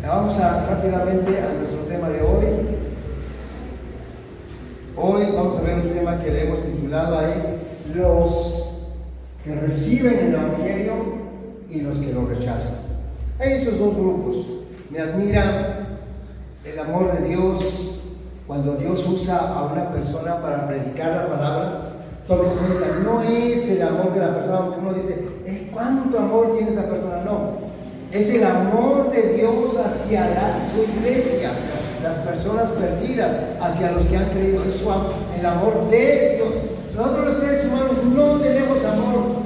Vamos rápidamente a nuestro tema de hoy. Hoy vamos a ver un tema que le hemos titulado ahí: los que reciben el Evangelio y los que lo rechazan. Hay esos dos grupos. Me admira el amor de Dios cuando Dios usa a una persona para predicar la palabra. Tome en cuenta, no es el amor de la persona, aunque uno dice, ¿cuánto amor tiene esa persona? No. Es el amor de Dios hacia su iglesia, las personas perdidas, hacia los que han creído. Es el amor de Dios. Nosotros los seres humanos no tenemos amor.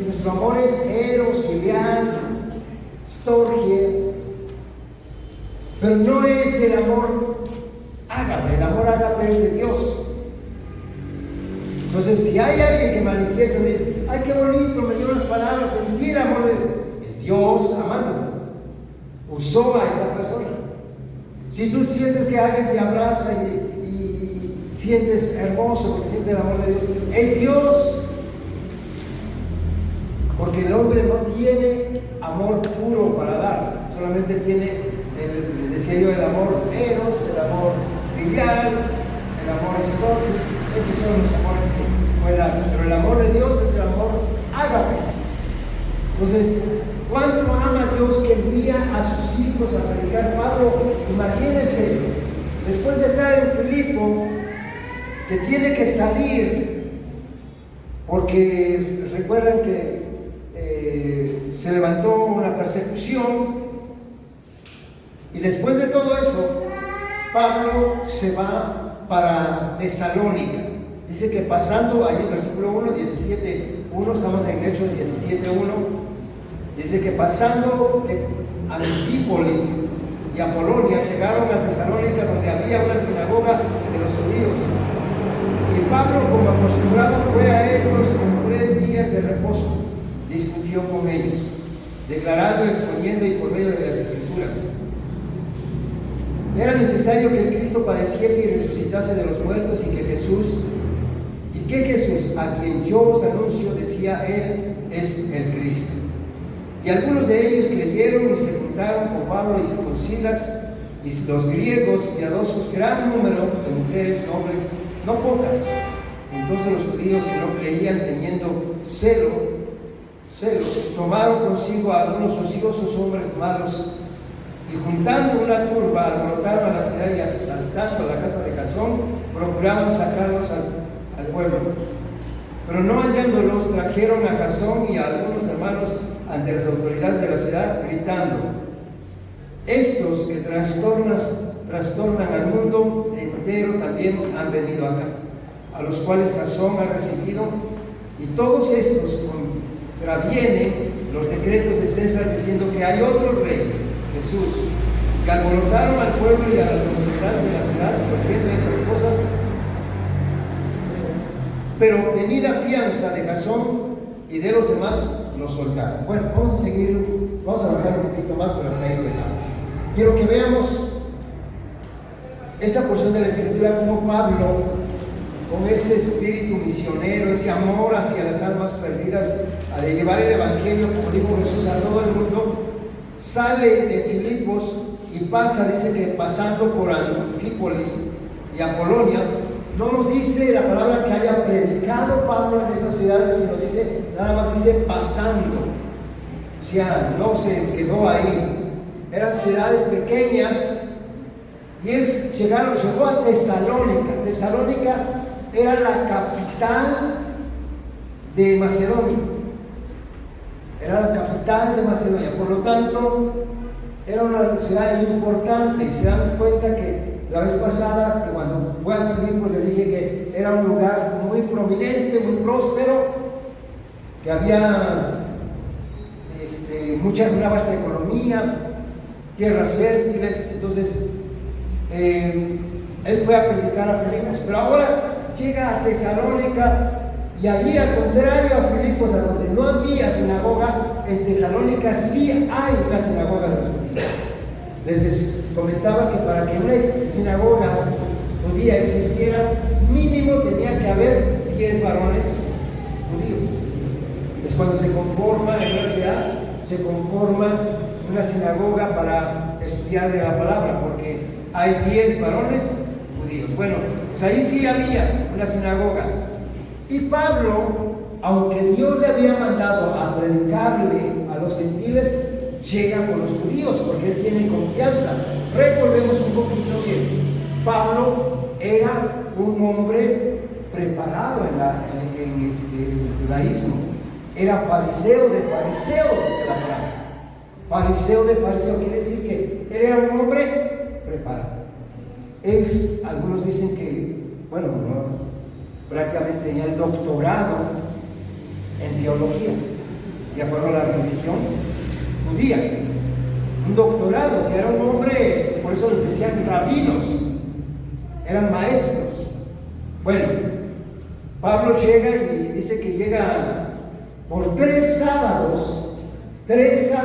Nuestro amor es eros, filial, storge, pero no es el amor ágape. El amor ágape es de Dios. Entonces, si hay alguien que manifiesta y dice, ¡ay, qué bonito! Me dio unas palabras, sentí el amor de Dios. Es Dios amándolo. Usó a esa persona. Si tú sientes que alguien te abraza y sientes hermoso porque sientes el amor de Dios, es Dios. Porque el hombre no tiene amor puro para dar, solamente tiene, les decía yo, el amor eros, el amor filial, el amor histórico. Esos son los amores que puede dar. Pero el amor de Dios es el amor ágape. Entonces, ¿cuánto ama Dios que envía a sus hijos a predicar? Pablo, imagínense, después de estar en Filipo, que tiene que salir, porque recuerdan que se levantó una persecución, y después de todo eso, Pablo se va para Tesalónica. Dice que pasando, ahí en versículo 1, 17:1, estamos en Hechos 17:1, dice que pasando de Anfípolis y Apolonia, llegaron a Tesalónica, donde había una sinagoga de los judíos. Y Pablo, como acostumbraba, fue a ellos con 3 días de reposo. Discutió con ellos, declarando, exponiendo y por medio de las Escrituras. Era necesario que el Cristo padeciese y resucitase de los muertos, y que Jesús, a quien yo os anuncio, decía él, es el Cristo. Y algunos de ellos creyeron y se juntaron con Pablo y con Silas, y los griegos piadosos, gran número de mujeres nobles, no pocas. Entonces los judíos que no creían, teniendo celos, tomaron consigo a algunos ociosos hombres malos, y juntando una turba, alborotaron a la ciudad y asaltando a la casa de Jasón, procuraban sacarlos al pueblo. Pero no hallándolos, trajeron a Jasón y a algunos hermanos ante las autoridades de la ciudad, gritando: estos que trastornan al mundo entero también han venido acá, a los cuales Jasón ha recibido, y todos estos contravienen los decretos de César, diciendo que hay otro rey, Jesús. Y alborotaron al pueblo y a las autoridades de la ciudad, prohibiendo estas cosas, pero obtenida fianza de Jasón y de los demás, los soltaron. Bueno, vamos a avanzar un poquito más, pero hasta ahí lo dejamos. Quiero que veamos esta porción de la Escritura, como Pablo, con ese espíritu misionero, ese amor hacia las almas perdidas, de llevar el Evangelio, como dijo Jesús, a todo el mundo, sale de Filipos y pasa, dice que pasando por Anfípolis y Apolonia. No nos dice la palabra que haya predicado Pablo en esas ciudades, sino nada más dice pasando. O sea, no se quedó ahí. Eran ciudades pequeñas y él llegó a Tesalónica. Tesalónica era la capital de Macedonia. Era la capital de Macedonia, por lo tanto, era una ciudad importante. Y se dan cuenta que la vez pasada, que cuando fue a Filipo, les dije que era un lugar muy prominente, muy próspero, que había una vasta economía, tierras fértiles. Entonces, él fue a predicar a Filipos, pero ahora llega a Tesalónica. Y allí, al contrario a Filipos, a donde no había sinagoga, en Tesalónica sí hay una sinagoga de los judíos. Les comentaba que para que una sinagoga judía existiera, mínimo tenía que haber 10 varones judíos. Es cuando se conforma en una ciudad, se conforman una sinagoga para estudiar de la palabra, porque hay 10 varones judíos. Bueno, pues ahí sí había una sinagoga. Y Pablo, aunque Dios le había mandado a predicarle a los gentiles, llega con los judíos porque él tiene confianza. Recordemos un poquito que Pablo era un hombre preparado en el judaísmo. Era fariseo de fariseo, dice la palabra. Fariseo de fariseo quiere decir que él era un hombre preparado. Algunos dicen que, bueno, prácticamente tenía el doctorado en teología, de acuerdo a la religión judía. Un doctorado, o sea, era un hombre, por eso les decían rabinos, eran maestros. Bueno, Pablo llega y dice que llega por 3 sábados, 3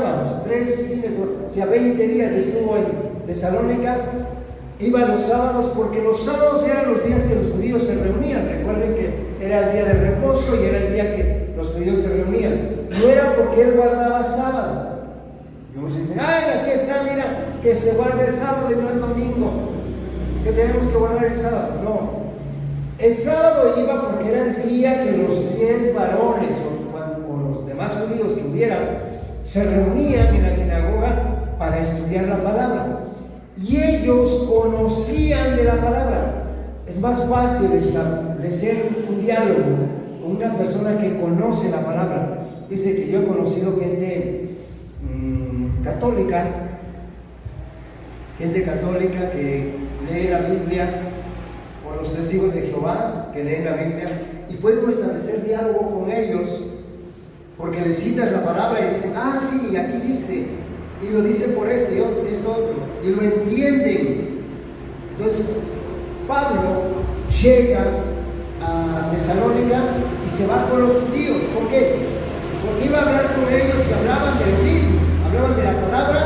fines, o sea, 20 días estuvo en Tesalónica. Iba los sábados porque los sábados eran los días que los judíos se reunían. Recuerden que era el día de reposo y era el día que los judíos se reunían. No era porque él guardaba sábado. Y muchos dicen, ay, aquí está, mira, que se guarda el sábado y no el domingo, que tenemos que guardar el sábado. No, el sábado iba porque era el día que los 10 varones o los demás judíos que hubieran se reunían en la sinagoga para estudiar la palabra. Y ellos conocían de la palabra. Es más fácil establecer un diálogo con una persona que conoce la palabra. Dice que yo he conocido gente católica que lee la Biblia, o los testigos de Jehová que leen la Biblia, y pueden establecer diálogo con ellos porque les citas la palabra y dicen, ah, sí, aquí dice, y lo dice por esto y esto otro, y lo entienden. Entonces Pablo llega a Tesalónica y se va con los judíos. ¿Por qué? Porque iba a hablar con ellos y hablaban de lo mismo, hablaban de la palabra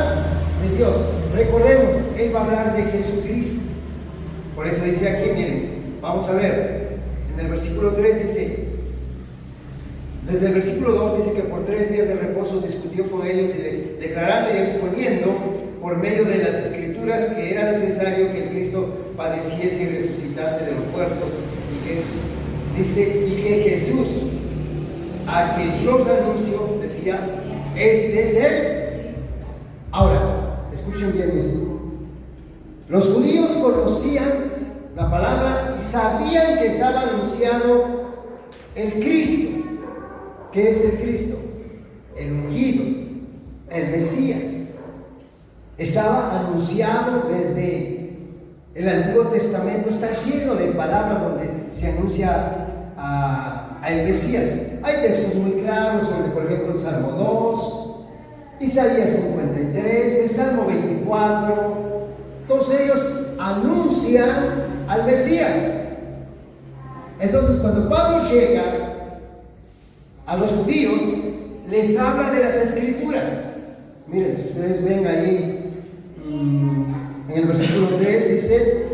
de Dios. Recordemos, él va a hablar de Jesucristo. Por eso dice aquí, miren, vamos a ver, en el versículo 3 dice, desde el versículo 2 dice que por 3 días de reposo discutió con ellos y declarando y exponiendo por medio de las escrituras que era necesario que el Cristo padeciese y resucitase de los muertos, y que Jesús, a quien Dios anunció, decía, este es él. Ahora, escuchen bien esto. Los judíos conocían la palabra y sabían que estaba anunciado el Cristo. ¿Qué es el Cristo? El ungido, el Mesías. Estaba anunciado desde el Antiguo Testamento, está lleno de palabras donde se anuncia al Mesías. Hay textos muy claros, donde por ejemplo el Salmo 2, Isaías 53, el Salmo 24, todos ellos anuncian al Mesías. Entonces cuando Pablo llega a los judíos, les habla de las escrituras. Miren, si ustedes ven ahí en el versículo 3 dice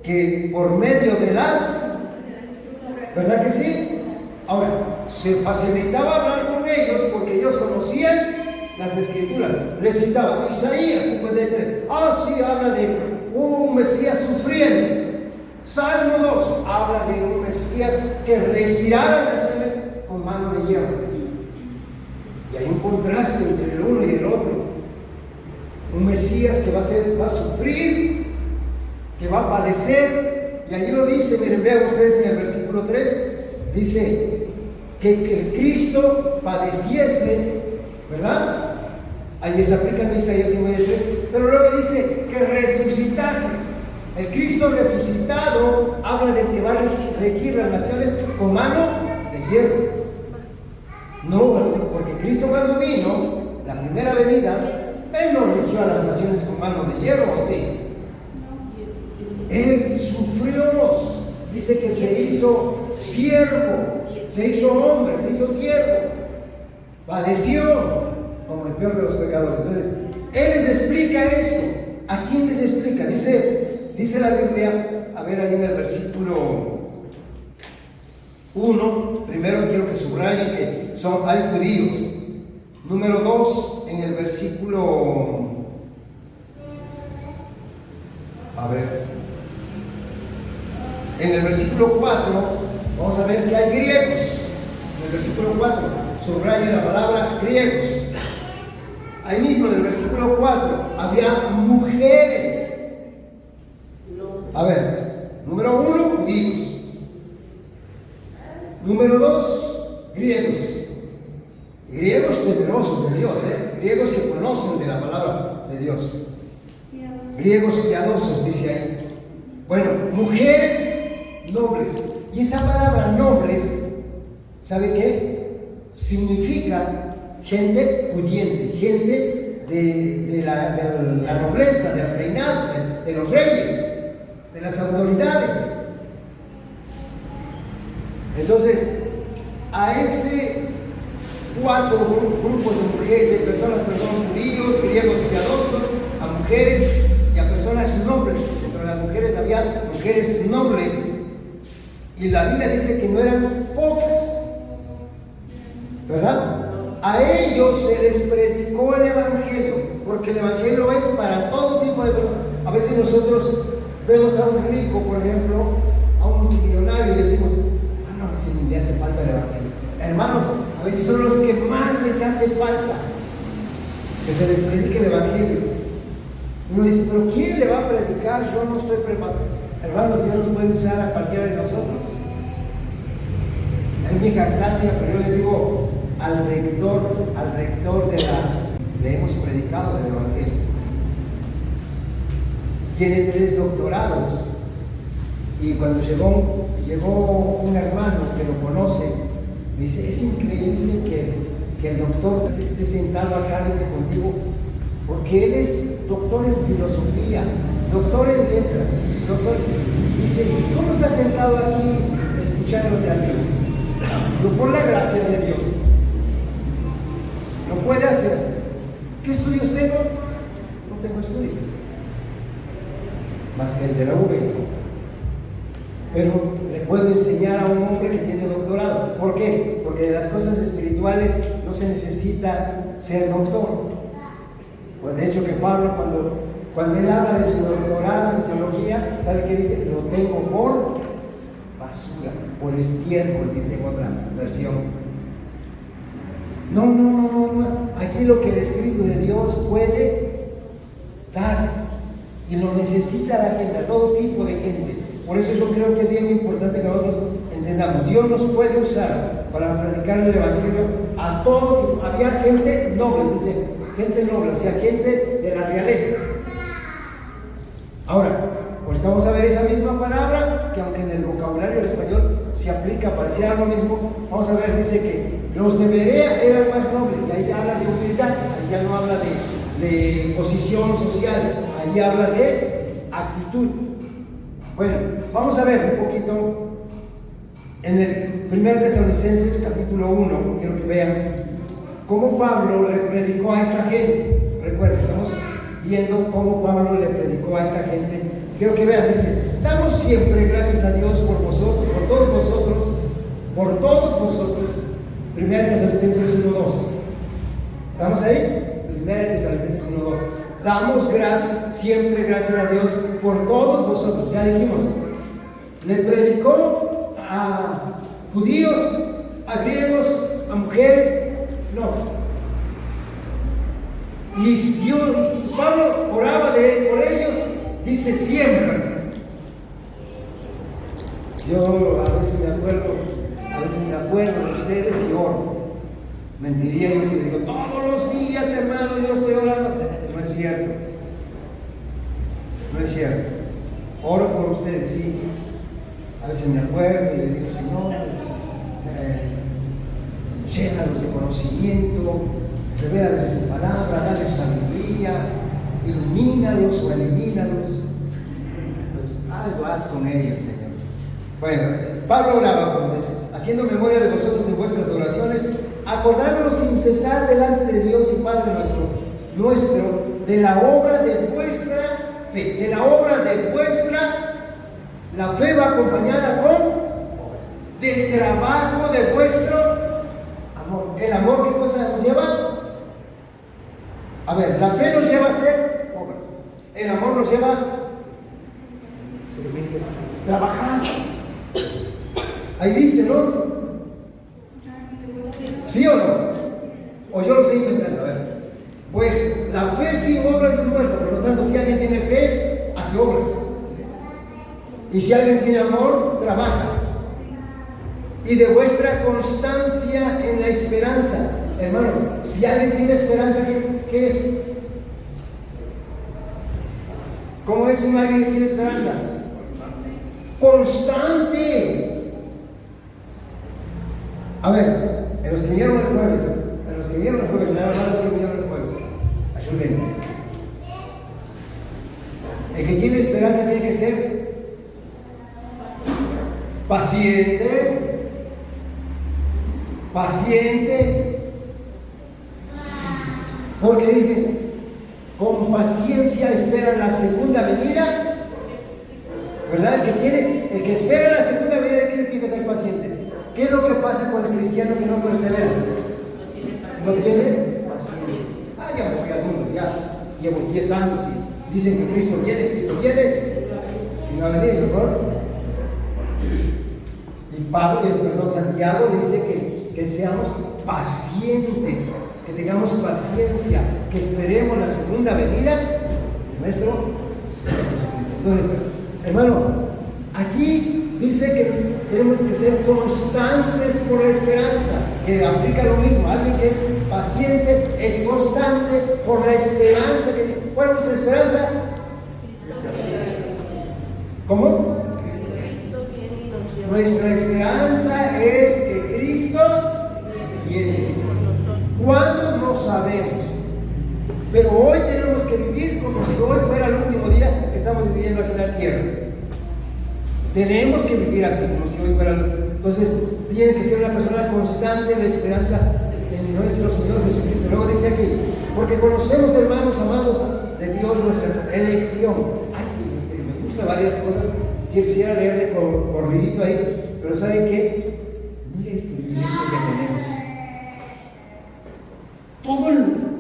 que por medio de las, ¿verdad que sí? Ahora, se facilitaba hablar con ellos porque ellos conocían las escrituras. Les citaba Isaías 53, sí, habla de un Mesías sufriente. Salmo 2 habla de un Mesías que regirá las naciones con mano de hierro. Y hay un contraste entre el uno y el otro. Un Mesías que va a sufrir, que va a padecer, y allí lo dice, miren, vean ustedes en el versículo 3, dice que Cristo padeciese, ¿verdad? Ahí se aplica en Isaías 53, pero luego dice que resucitase. El Cristo resucitado habla de que va a regir las naciones con mano de hierro. No, porque Cristo cuando vino, la primera venida, Él no rigió a las naciones con mano de hierro, ¿sí? Él sufrió, dice que se hizo siervo, se hizo hombre, se hizo siervo, padeció como el peor de los pecadores. Entonces, Él les explica esto. ¿A quién les explica? Dice la Biblia, a ver ahí en el versículo 1, primero quiero que subrayen que hay judíos. Número 2, en el versículo, en el versículo 4, vamos a ver que hay griegos. En el versículo 4, subraya la palabra griegos. Ahí mismo en el versículo 4, había mujeres. A ver, número 1, judíos. Número 2, griegos. Griegos temerosos de Dios, griegos que conocen de la palabra de Dios. Griegos piadosos, dice ahí. Bueno, mujeres nobles. Y esa palabra nobles, ¿sabe qué? Significa gente pudiente, gente de la nobleza, del reinado, de los reyes, de las autoridades. Entonces, a ese 4 grupos de mujeres, de personas judíos, griegos piadosos, a mujeres y a personas nobles. Entre las mujeres había mujeres nobles, y la Biblia dice que no eran pocas, ¿verdad? A ellos se les predicó el Evangelio, porque el Evangelio es para todo tipo de personas. A veces nosotros vemos a un rico, por ejemplo, a un multimillonario, y decimos: no, ese ni le hace falta el Evangelio. Hermanos, a veces son los que más les hace falta que se les predique el Evangelio. Uno dice: ¿pero quién le va a predicar? Yo no estoy preparado. Hermanos, Dios nos puede usar a cualquiera de nosotros. Es mi jactancia, pero yo les digo al rector le hemos predicado el Evangelio. Tiene 3 doctorados, y cuando llegó un hermano que lo conoce, me dice: es increíble que el doctor esté sentado acá, dice, contigo, porque él es doctor en filosofía, doctor en letras, doctor. Dice: ¿cómo estás sentado aquí escuchándote a mí? No, por la gracia de Dios. Lo puede hacer. ¿Qué estudios tengo? No tengo estudios, más que el de la UV. Pero le puedo enseñar a un hombre que tiene doctorado. ¿Por qué? Porque de las cosas espirituales no se necesita ser doctor. Pues de hecho que Pablo, cuando él habla de su doctorado en teología, ¿sabe qué dice? Lo tengo por basura, por estiércol, dice en otra versión. No. Aquí lo que el Espíritu de Dios puede dar, y lo necesita la gente, a todo tipo de gente. Por eso yo creo que es bien importante que nosotros entendamos: Dios nos puede usar para predicar el Evangelio a todo tipo. Había gente noble, dice, gente noble, o sea, gente de la realeza. Ahora, ahorita vamos a ver esa misma palabra, que aunque en el vocabulario del español se aplica, pareciera lo mismo. Vamos a ver, dice que los de Berea eran más nobles, y ahí habla de humildad, ahí ya no habla de posición social, ahí habla de actitud. Bueno, vamos a ver un poquito en el 1 Tesalonicenses capítulo 1, quiero que vean cómo Pablo le predicó a esta gente. Recuerden, estamos viendo cómo Pablo le predicó a esta gente. Quiero que vean, dice: damos siempre gracias a Dios por vosotros, por todos vosotros. 1 Tesalonicenses 1:2. ¿Estamos ahí? 1 Tesalonicenses 1:2. Damos siempre gracias a Dios por todos vosotros. Ya dijimos, le predicó a judíos, a griegos, a mujeres nobles. Y Pablo oraba por ellos, dice siempre. Yo a veces me acuerdo de ustedes y oro. Mentiría yo si digo: todos los días, hermano, yo estoy orando. No es cierto. No es cierto. Oro por ustedes, sí. A veces me acuerdo y le digo: Señor, llénalos de conocimiento, revélales tu palabra, dale sabiduría, ilumínalos o elimínalos. Pues algo haz con ellos, Señor. Bueno, Pablo oraba, como dice, haciendo memoria de vosotros en vuestras oraciones, acordándonos sin cesar delante de Dios y Padre nuestro, de la obra de vuestra fe, de la obra de la fe va acompañada del trabajo de vuestro amor. ¿El amor qué cosa nos lleva? A ver, la fe nos lleva a hacer obras. El amor nos lleva a trabajar. Ahí dice, ¿no? ¿Sí o no? O yo lo estoy inventando. A ver. Pues la fe sin obras es muerta. Por lo tanto, si alguien tiene fe, hace obras. Y si alguien tiene amor, trabaja. Y demuestra constancia en la esperanza. Hermano, si alguien tiene esperanza, ¿qué es? ¿Cómo es un alguien que tiene esperanza? Constante. A ver, en los que vinieron el jueves, nada más los que vinieron el jueves, ayúdenme. El que tiene esperanza tiene que ser paciente, porque dice, con paciencia esperan la segunda venida, ¿verdad? El que espera la segunda venida de Cristo tiene que ser paciente. ¿Qué es lo que pasa con el cristiano que no persevera? No tiene paciencia. Ya me voy al mundo, ya llevo 10 años y dicen que Cristo viene y no ha venido, ¿no? Y Santiago dice que seamos pacientes, que tengamos paciencia, que esperemos la segunda venida de nuestro Señor Jesucristo. Entonces, hermano, aquí dice que tenemos que ser constantes por la esperanza, que aplica lo mismo. Alguien que es paciente es constante por la esperanza. ¿Cuál es nuestra esperanza? ¿Cómo? Nuestra esperanza es que Cristo viene. ¿Cuándo? No sabemos. Pero hoy tenemos que vivir como si hoy fuera el último día que estamos viviendo aquí en la tierra. Tenemos que vivir así, como si hoy fuera el último. Entonces, tiene que ser una persona constante en la esperanza en nuestro Señor Jesucristo. Luego dice aquí, porque conocemos, hermanos amados de Dios, nuestra elección. Ay, me gustan varias cosas que quisiera leer de corridito ahí, pero ¿saben qué? Miren el privilegio que tenemos.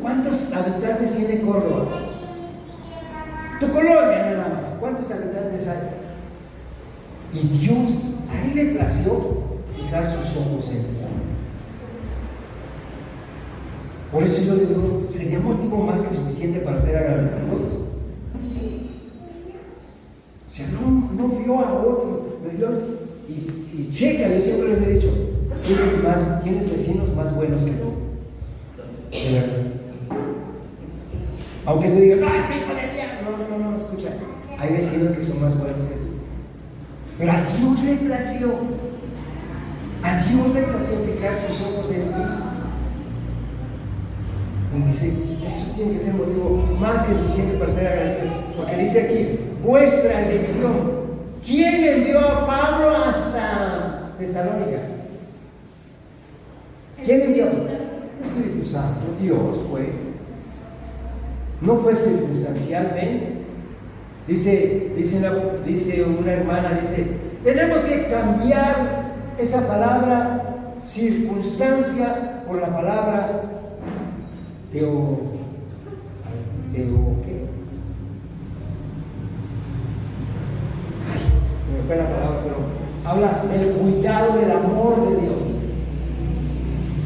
¿Cuántos habitantes tiene Córdoba? Tu colonia nada más. ¿Cuántos habitantes hay? Y Dios, a Él le plació fijar sus ojos en Él. Por eso yo le digo, ¿sería motivo más que suficiente para ser agradecidos? O sea, no vio a otro, me vio y checa. Yo siempre les he dicho, tienes vecinos más buenos que tú. De verdad. Aunque tú digas, no, escucha, hay vecinos que son más buenos que tú. Pero a Dios le plació fijar sus ojos en ti. Y dice, eso tiene que ser motivo más que suficiente para ser agradecido. Porque dice aquí, vuestra elección. ¿Quién envió a Pablo hasta Tesalónica? ¿Quién envió? El Espíritu Santo, Dios fue. No fue circunstancialmente. Dice una hermana, tenemos que cambiar esa palabra circunstancia por la palabra ¿qué? Ay, se me fue la palabra, pero habla del cuidado del amor de Dios,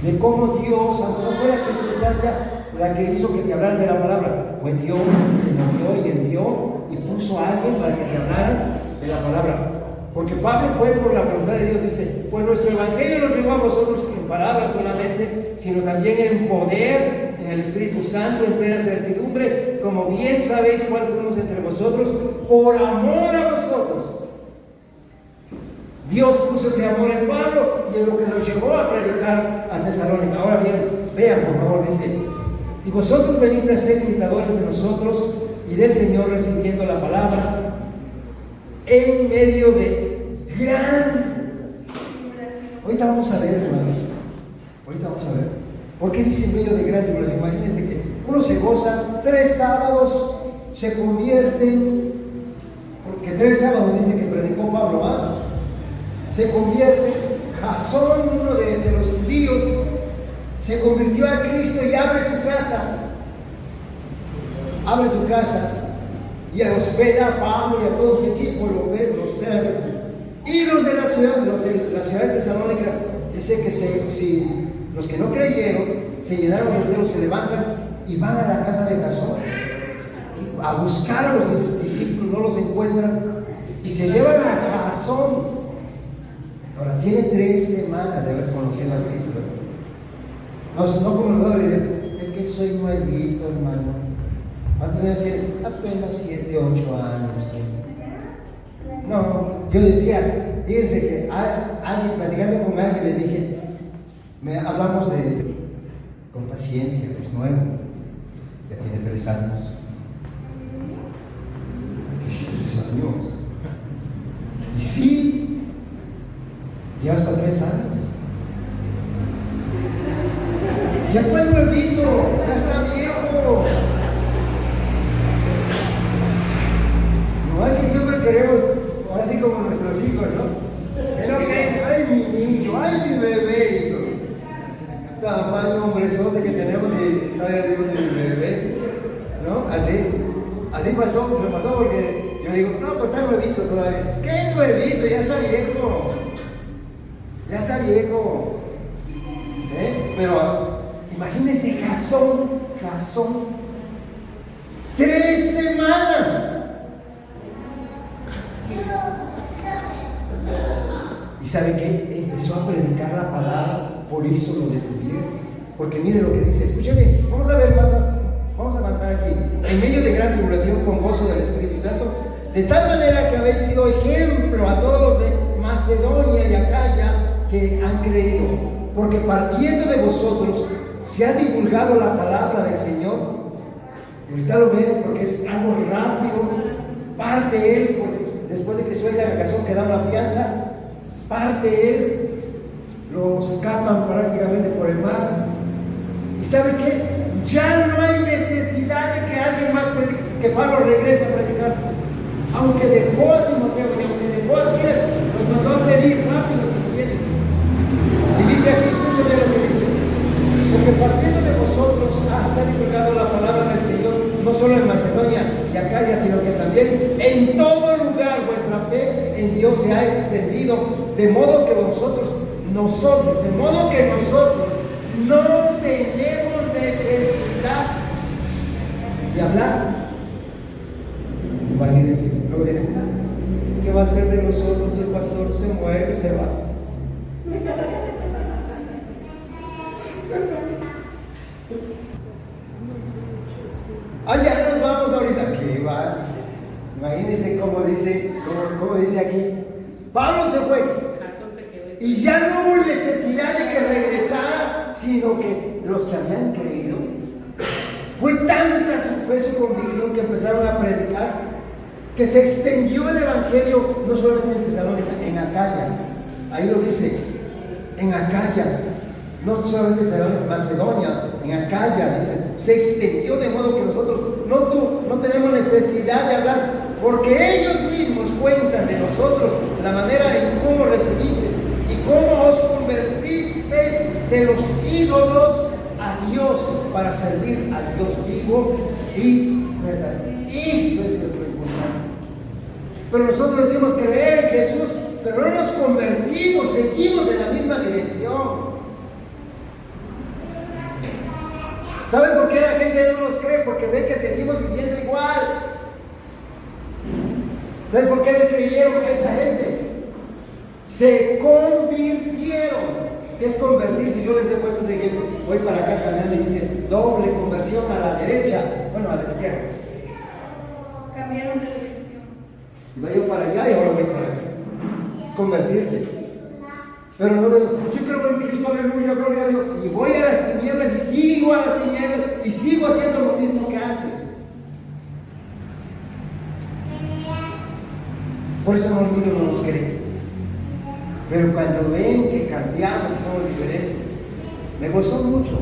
de cómo Dios, aunque no fue la circunstancia la que hizo que te hablaran de la palabra, pues Dios se movió y envió y puso a alguien para que te hablaran de la palabra. Porque Pablo fue por la voluntad de Dios, dice, pues nuestro evangelio no llegó a vosotros en palabras solamente, sino también en poder, en el Espíritu Santo, en plena certidumbre, como bien sabéis cuál fuimos entre vosotros, por amor a vosotros. Dios puso ese amor en Pablo y en lo que nos llevó a predicar a Tesalónica. Ahora bien, vean por favor, dice, y vosotros venís a ser imitadores de nosotros y del Señor, recibiendo la palabra en medio de gran... Ahorita vamos a ver, hermanos. ¿Por qué dice en medio de gran tribulación? Imagínense que uno se goza, 3 sábados se convierten, porque 3 sábados dice que predicó Pablo, ¿ah? Se convierte. Jasón, uno de los judíos, se convirtió a Cristo y abre su casa. abre su casa y hospeda a Pablo y a todo su equipo, lo hospeda. Y los de la ciudad de Tesalónica, dice que si los que no creyeron se llenaron de celo, se levantan y van a la casa de Jasón a buscar a los discípulos, no los encuentran y se llevan a Jasón. Ahora tiene 3 semanas de haber conocido a Cristo. No como nosotros dicen, es que soy nuevito, hermano. Antes de decir, apenas 7, 8 años. No, yo decía, fíjense que alguien, platicando con alguien, le dije, hablamos con paciencia, es nuevo, ya tiene 3 años. Dije, 3 años. Y sí, llevas para 3 años. Ya fue nuevito, ya está viejo. No hay que siempre queremos, ahora sí como nuestros hijos, ¿no? Pero que, ay mi niño, ay mi bebé. Tamaño hombrezote que tenemos y ay Dios mi bebé, ¿no? Así pasó, me pasó porque yo digo, no, pues está nuevito todavía. ¿Qué nuevito? Ya está viejo. Ya está viejo. Pero imagínense Jasón, 3 semanas. ¿Y sabe qué? Empezó a predicar la palabra, por eso lo detuvieron. Porque miren lo que dice, escúchame, vamos a ver más, vamos a avanzar aquí. En medio de gran tribulación con gozo del Espíritu Santo, de tal manera que habéis sido ejemplo a todos los de Macedonia y Acaya que han creído, porque partiendo de vosotros se ha divulgado la palabra del Señor. Y ahorita lo ven porque es algo rápido. Parte él, porque después de que suelta la Jasón que da una fianza, parte él, lo escapan prácticamente por el mar. ¿Y sabe qué? Ya no hay necesidad de que alguien más predique, que Pablo regrese a predicar. Aunque dejó a Timoteo y aunque dejó a Silas, los mandó a pedir rápido si quieren. Y dice aquí, escúchame lo que dice. Porque partiendo de vosotros se ha divulgado la palabra del Señor, no solo en Macedonia y Acaya, sino que también en todo lugar vuestra fe en Dios se ha extendido, de modo que nosotros no tenemos necesidad de hablar. Imagínense, luego dicen, ¿qué va a hacer de nosotros si el pastor se muere, se va? Allá nos vamos ahorita. ¿Qué va? Imagínense cómo dice aquí. Pablo se fue. Y ya no hubo necesidad de que regresara, sino que los que habían creído, fue tanta su convicción que empezaron a predicar, que se extendió el evangelio no solamente en Tesalónica, en Acaya. Ahí lo dice, en Acaya. No solamente en Macedonia, en Acaya, dice, se extendió de modo que nosotros no tenemos necesidad de hablar, porque ellos mismos cuentan de nosotros la manera en cómo recibisteis y cómo os convertisteis de los ídolos a Dios para servir al Dios vivo y verdadero. Eso es lo importante. Pero nosotros decimos creer en Jesús, pero no nos convertimos, seguimos en la misma dirección. ¿Saben por qué la gente no nos cree? Porque ven que seguimos viviendo igual. ¿Sabes por qué le creyeron a esta gente? Se convirtieron. ¿Qué es convertirse? Yo les he puesto ese ejemplo. Voy para acá, también me dice doble conversión a la derecha, bueno, a la izquierda. Cambiaron de dirección. Iba yo para allá y ahora voy para acá. Es convertirse. Pero no digo, yo creo en Cristo, aleluya, gloria a Dios. Y voy a las tinieblas y sigo a las tinieblas y sigo haciendo lo mismo que antes. Por eso no, el mundo no nos cree. Pero cuando ven que cambiamos, que somos diferentes, me gozó mucho.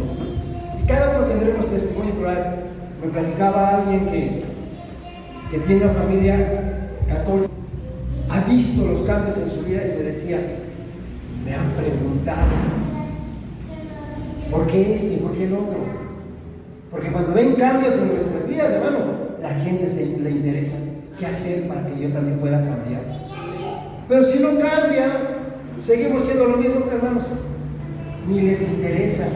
Y cada uno tendremos testimonio plural. Me platicaba alguien que tiene una familia católica, ha visto los cambios en su vida y me decía, me han preguntado ¿por qué este y por qué el otro? Porque cuando ven cambios en nuestras vidas, días, hermano, la gente le interesa qué hacer para que yo también pueda cambiar. Pero si no cambia, seguimos siendo lo mismo, hermanos. Ni les interesa.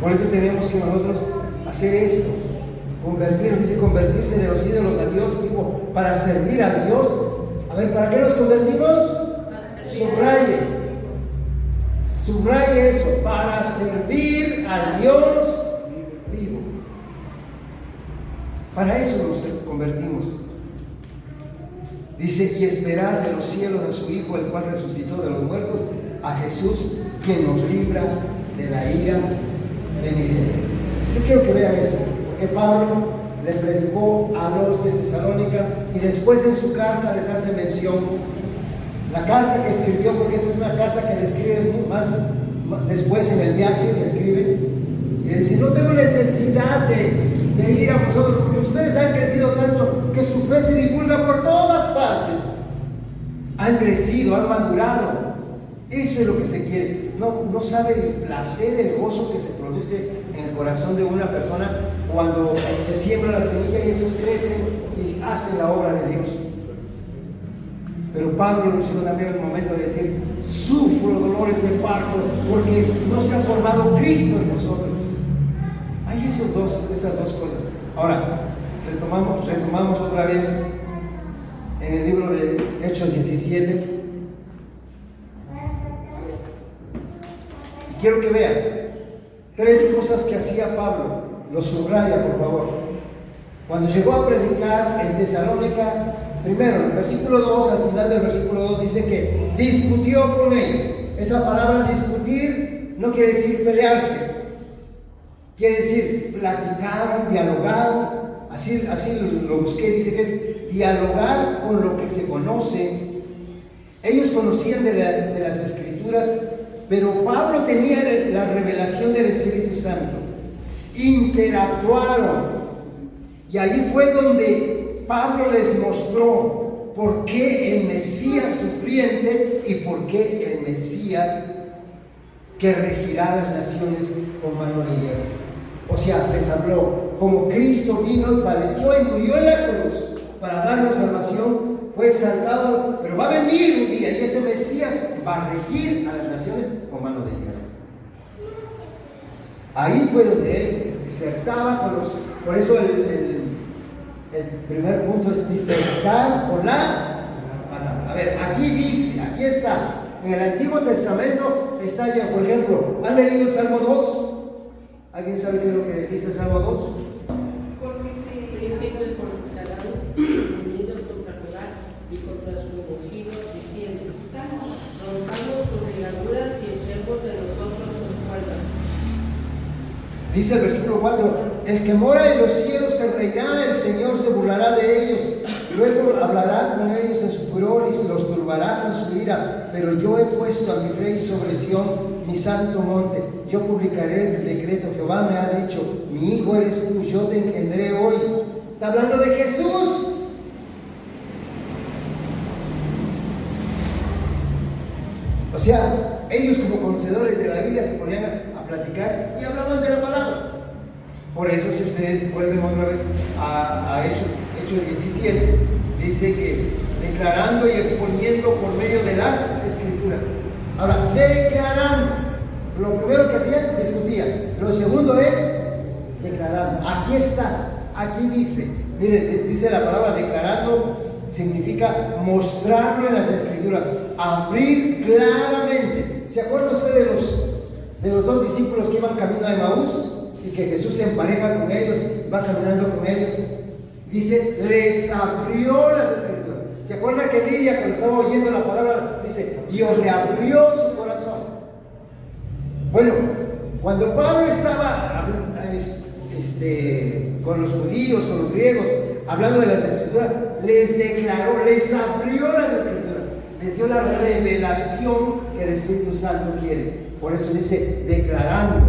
Por eso tenemos que nosotros hacer esto. Convertirse de los ídolos a Dios vivo para servir a Dios. A ver, ¿para qué nos convertimos? Subraye eso, para servir al Dios vivo. Para eso nos convertimos. Dice, y esperar de los cielos a su Hijo, el cual resucitó de los muertos, a Jesús, quien nos libra de la ira venidera. Yo quiero que vean esto, porque Pablo le predicó a los de Tesalónica y después en su carta les hace mención. La carta que escribió, porque esta es una carta que le escribe más después en el viaje, le escribe y le dice, no tengo necesidad de ir a vosotros, porque ustedes han crecido tanto que su fe se divulga por todas partes. Han crecido, han madurado. Eso es lo que se quiere. No sabe el placer, el gozo que se produce en el corazón de una persona cuando se siembra la semilla y esos crecen y hacen la obra de Dios. Pero Pablo dijo también en el momento de decir, sufro dolores de parto porque no se ha formado Cristo en nosotros. Hay esas dos cosas. Ahora, retomamos otra vez en el libro de Hechos 17. Y quiero que vean 3 cosas que hacía Pablo. Lo subraya, por favor. Cuando llegó a predicar en Tesalónica, primero, en el versículo 2, al final del versículo 2, dice que discutió con ellos. Esa palabra discutir no quiere decir pelearse. Quiere decir platicar, dialogar. Así lo busqué, dice que es dialogar con lo que se conoce. Ellos conocían de las Escrituras, pero Pablo tenía la revelación del Espíritu Santo. Interactuaron. Y ahí fue donde Pablo les mostró por qué el Mesías sufriente y por qué el Mesías que regirá las naciones con mano de hierro. O sea, les habló como Cristo vino y padeció y murió en la cruz para darnos salvación, fue exaltado, pero va a venir un día y ese Mesías va a regir a las naciones con mano de hierro. Ahí fue donde él disertaba con los. Por eso el primer punto es disertar con la palabra. A ver, aquí dice, aquí está. En el Antiguo Testamento está ya, por ejemplo, ¿han leído el Salmo 2? ¿Alguien sabe qué es lo que dice el Salmo 2? Porque siempre es confiarán unidos contra Jehová y contra su ungido, diciendo: rompamos sus ligaduras y echemos de nosotros sus cuerdas. Dice el versículo 4: el que mora en los cielos se reirá, el Señor se burlará de ellos, luego hablará con ellos en su furor y los turbará con su ira. Pero yo he puesto a mi rey sobre Sión, mi santo monte. Yo publicaré ese decreto. Jehová me ha dicho: mi hijo eres tú, yo te engendré hoy. Está hablando de Jesús. O sea, ellos como conocedores de la Biblia se ponían a platicar y hablaban de la palabra. Por eso, si ustedes vuelven otra vez a Hechos 17, dice que declarando y exponiendo por medio de las Escrituras. Ahora, declarando. Lo primero que hacían, discutían. Lo segundo es declarando. Aquí está, aquí dice. Miren, dice la palabra declarando, significa mostrarlo en las Escrituras, abrir claramente. ¿Se acuerda usted de los 2 discípulos que iban camino a Emaús? Y que Jesús se empareja con ellos, va caminando con ellos. Dice, les abrió las Escrituras. ¿Se acuerda que Lidia, cuando estaba oyendo la palabra, dice, Dios le abrió su corazón? Bueno, cuando Pablo estaba con los judíos, con los griegos, hablando de las Escrituras, les declaró, les abrió las Escrituras, les dio la revelación que el Espíritu Santo quiere. Por eso dice, declarando.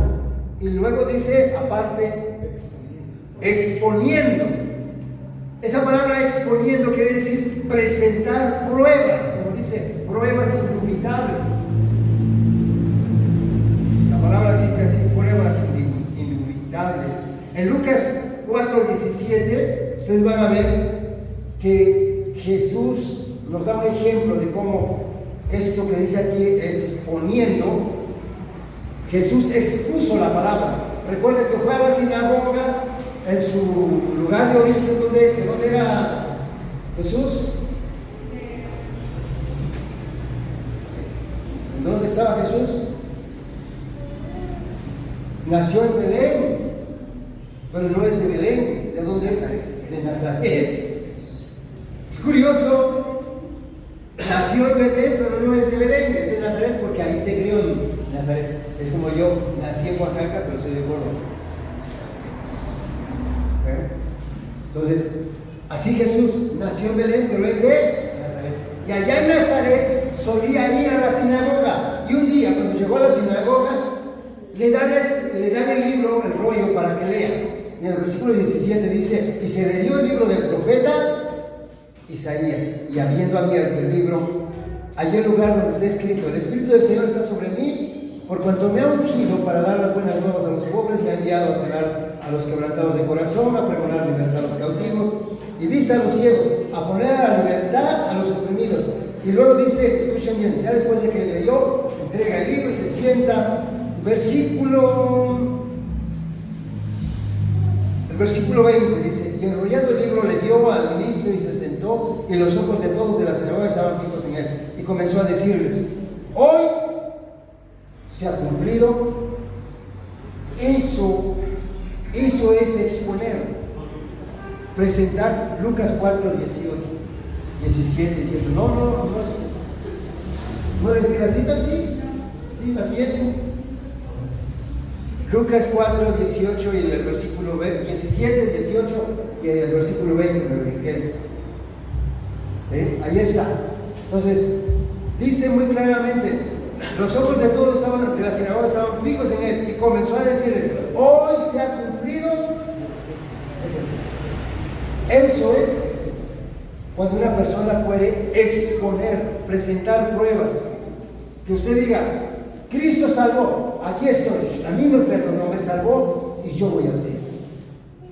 Y luego dice, aparte, exponiendo. Esa palabra exponiendo quiere decir presentar pruebas, como dice, pruebas indubitables. La palabra dice así, pruebas indubitables. En Lucas 4:17, ustedes van a ver que Jesús nos da un ejemplo de cómo esto que dice aquí, exponiendo, Jesús expuso la palabra. Recuerda que fue a la sinagoga en su lugar de origen. ¿Dónde era Jesús? ¿Dónde estaba Jesús? Nació en Belén, pero no es de Belén. ¿De dónde es? De Nazaret. Es curioso, nació en Belén, pero no es de Belén, es de Nazaret, porque ahí se crió en Nazaret. Es como yo, nací en Oaxaca, pero soy de Córdoba. Entonces, así Jesús nació en Belén, pero es de Nazaret. Y allá en Nazaret solía ir a la sinagoga. Y un día, cuando llegó a la sinagoga, le dan el libro, el rollo, para que lea. Y en el versículo 17 dice: y se le dio el libro del profeta Isaías. Y habiendo abierto el libro, hallé el lugar donde está escrito: el Espíritu del Señor está sobre mí, por cuanto me ha ungido para dar las buenas nuevas a los pobres, me ha enviado a sanar a los quebrantados de corazón, a pregonar libertad a los cautivos y vista a los ciegos, a poner a la libertad a los oprimidos. Y luego dice, escuchen bien, ya después de que leyó, entrega el libro y se sienta. El versículo 20 dice: y enrollando el libro le dio al ministro y se sentó, y los ojos de todos de la sinagoga estaban fijos en él, y comenzó a decirles: hoy se ha cumplido. Eso es exponer, presentar. Lucas 4, 18, 17, 18. No es decir la cita, sí, la tienen. Lucas 4, 18 y el versículo 17, 18 y el versículo 20, me brinqué. Ahí está. Entonces, dice muy claramente: los ojos de todos de la sinagoga estaban fijos en él, y comenzó a decirle: hoy se ha cumplido. Eso es cuando una persona puede exponer, presentar pruebas. Que usted diga: Cristo salvó, aquí estoy, a mí me perdonó, me salvó y yo voy al cielo.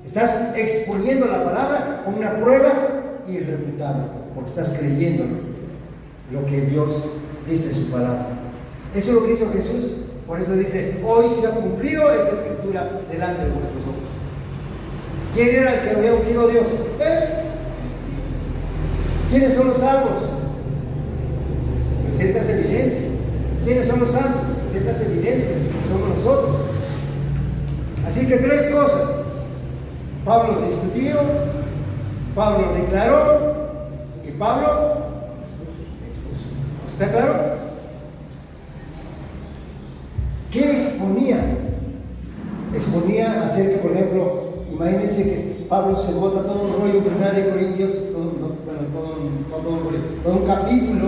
Estás exponiendo la palabra con una prueba irrefutable, porque estás creyendo lo que Dios dice en su palabra. Eso es lo que hizo Jesús. Por eso dice: hoy se ha cumplido esta escritura delante de vuestros ojos. ¿Quién era el que había ungido a Dios? ¿Quiénes son los salvos? Presentas evidencias. ¿Quiénes son los santos? Presentas evidencias. Somos nosotros. Así que 3 cosas. Pablo discutió, Pablo declaró y Pablo expuso. ¿Está claro? ¿Qué exponía? Exponía acerca, por ejemplo, imagínense que Pablo se bota todo un rollo en 1 Corintios, todo un capítulo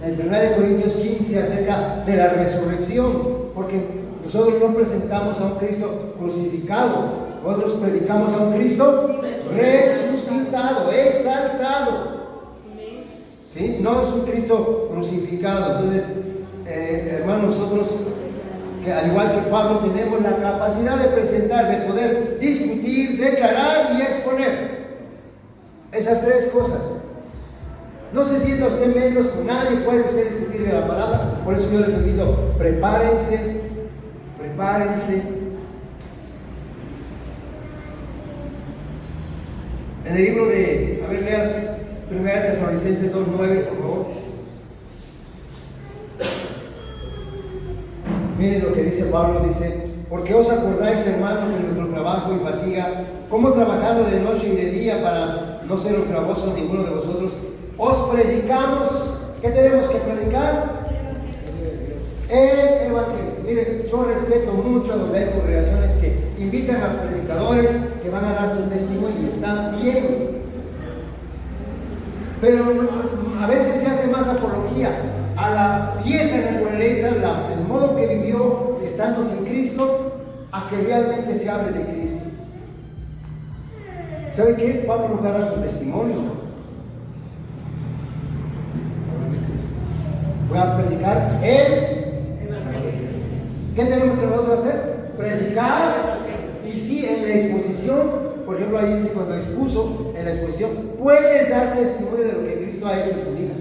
en 1 Corintios 15 acerca de la resurrección, porque nosotros no presentamos a un Cristo crucificado, nosotros predicamos a un Cristo resucitado, exaltado. ¿Sí? No es un Cristo crucificado. Entonces, hermanos, nosotros, que al igual que Pablo, tenemos la capacidad de presentar, de poder discutir, declarar y exponer esas 3 cosas. No se sienta usted menos con nadie, puede usted discutir de la palabra. Por eso yo les invito: prepárense. En el libro de, a ver, lean 1 Tesalonicenses 2:9, por favor. Miren lo que dice Pablo, dice: porque os acordáis, hermanos, de nuestro trabajo y fatiga, como trabajando de noche y de día para no seros gravosos ninguno de vosotros, os predicamos. ¿Qué tenemos que predicar? El Evangelio. Miren, yo respeto mucho a donde hay congregaciones que invitan a predicadores que van a dar su testimonio y están bien. Pero a veces se hace más apología a la vieja naturaleza, el modo que vivió estando sin Cristo, a que realmente se hable de Cristo. ¿Sabe qué? Pablo nos va a dar su testimonio. Voy a predicar el Evangelio. ¿Qué tenemos que nosotros hacer? Predicar y Y sí, en la exposición, por ejemplo, ahí dice cuando expuso, en la exposición, puedes dar testimonio de lo que Cristo ha hecho en tu vida.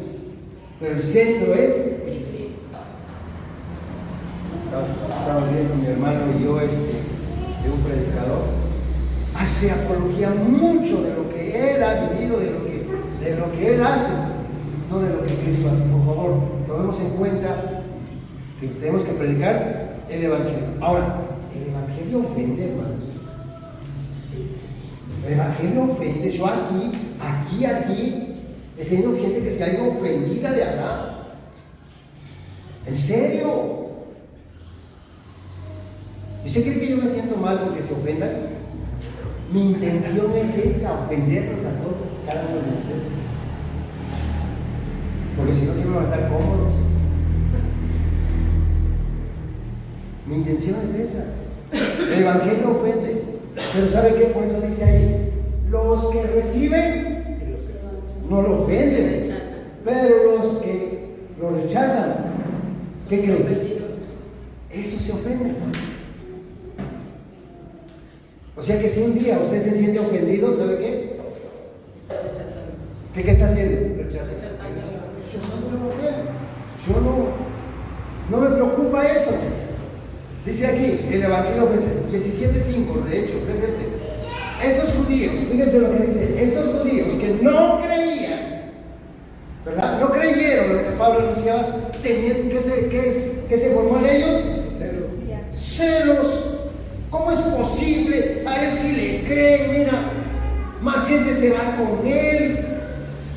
Pero el centro es Cristo. Estamos viendo mi hermano y yo de un predicador. Hace apología mucho de lo que él ha vivido, de lo que él hace, no de lo que Cristo hace. Por favor, tomemos en cuenta que tenemos que predicar el Evangelio. Ahora, el Evangelio ofende, hermanos. El Evangelio ofende. Yo aquí, he tenido gente que se ha ido ofendida de acá. ¿En serio? ¿Y usted cree que yo me siento mal porque se ofendan? Mi intención es esa, ofenderlos a todos, cada uno de ustedes. Porque si no, siempre van a estar cómodos. Mi intención es esa. El Evangelio ofende. Pero ¿sabe qué? Por eso dice ahí, los que reciben no lo ofenden, pero los que lo rechazan, ¿qué creen? Eso se ofende. O sea que si un día usted se siente ofendido, ¿sabe qué? ¿Qué está haciendo? Rechazando la mujer. Yo no me preocupa eso. Dice aquí, el Evangelio 17:5, de hecho, fíjense. Estos judíos, fíjense lo que dice, estos judíos que no creían, ¿verdad? No creyeron lo que Pablo anunciaba, tenían, ¿qué se formó en ellos? Celos. ¿Cómo es posible? A él sí le creen, mira, más gente se va con él.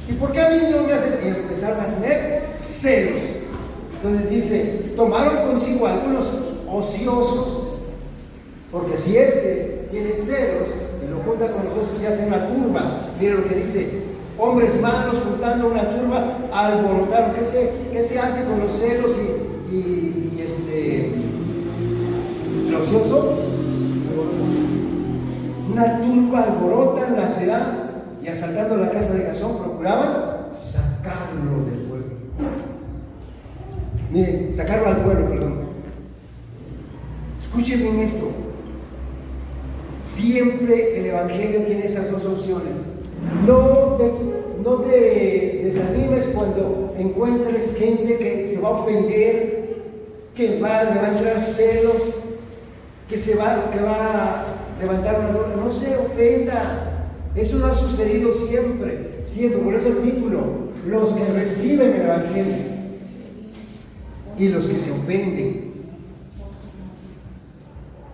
¿Y por qué a mí no me hacen? Y empezaron a tener celos. Entonces dice, tomaron consigo algunos ociosos, porque si tiene celos y lo junta con los otros, se hace una turba. Mire lo que dice, hombres malos juntando una turba, alborotaron. ¿Qué se hace con los celos y el ocioso? Una turba alborotan la ciudad y asaltando la casa de Jasón procuraban sacarlo del pueblo. Miren, sacarlo al pueblo, perdón. Escuchen bien esto. Siempre el Evangelio tiene esas dos opciones. No te desanimes cuando encuentres gente que se va a ofender, que le va a entrar celos, que va a levantar una duda. No se ofenda. Eso no ha sucedido siempre. Por eso el título, los que reciben el Evangelio y los que se ofenden.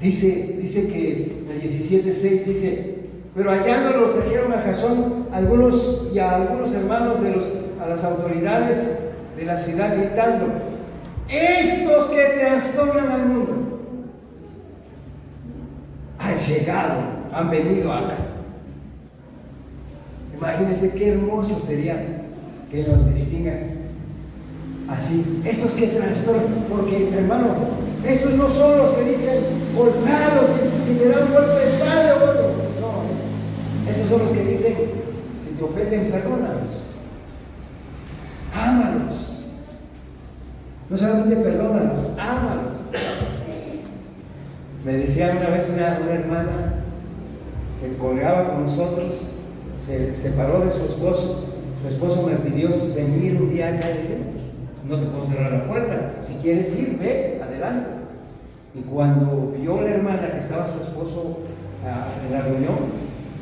Dice que en el 17:6 dice, pero hallando los trajeron a Jasón a algunos hermanos a las autoridades de la ciudad gritando, estos que trastornan al mundo han venido acá. Imagínense qué hermoso sería que nos distingan así, esos que trastornan, porque hermano, esos no son los que dicen golpeados, si te dan un golpe sale otro. No, esos son los que dicen, si te ofenden, perdónalos, ámalos. No solamente perdónalos, ámalos. Me decía una vez una hermana, se colgaba con nosotros, se separó de su esposo me pidió venir un día acá, no te puedo cerrar la puerta, si quieres ir, ve, adelante. Y cuando vio la hermana que estaba su esposo en la reunión,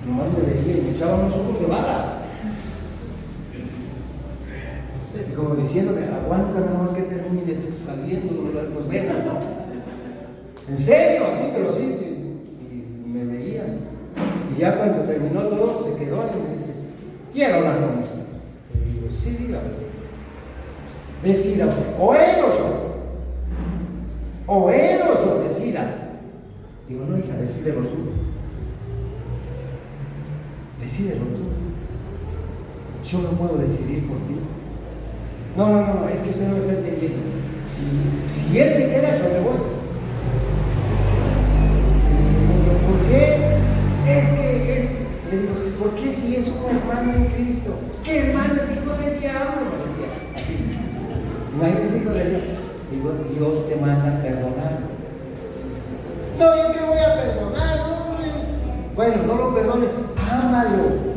nomás me veía y me echaba unos ojos de bala. Y como diciéndome, aguántame nomás que termines saliendo, nos vengan, ¿no? En serio, así, pero sí, y me veían. Y ya cuando terminó todo, se quedó y me dice, quiero hablar con usted. Y digo, sí, dígame. Decida usted, o él o yo, decida. Digo, no, hija, decídelo tú. Decídelo tú. Yo no puedo decidir por ti. No, es que usted no me está entendiendo. Si él se queda, yo me voy. ¿Por qué? Le digo, ¿por qué si es un hermano en Cristo? ¿Qué hermano es hijo del diablo? Me decía, así. Imagínese, hijo del diablo. Digo, Dios te manda a perdonar. No, yo que voy a perdonar, no. Bueno, no lo perdones, ámalo.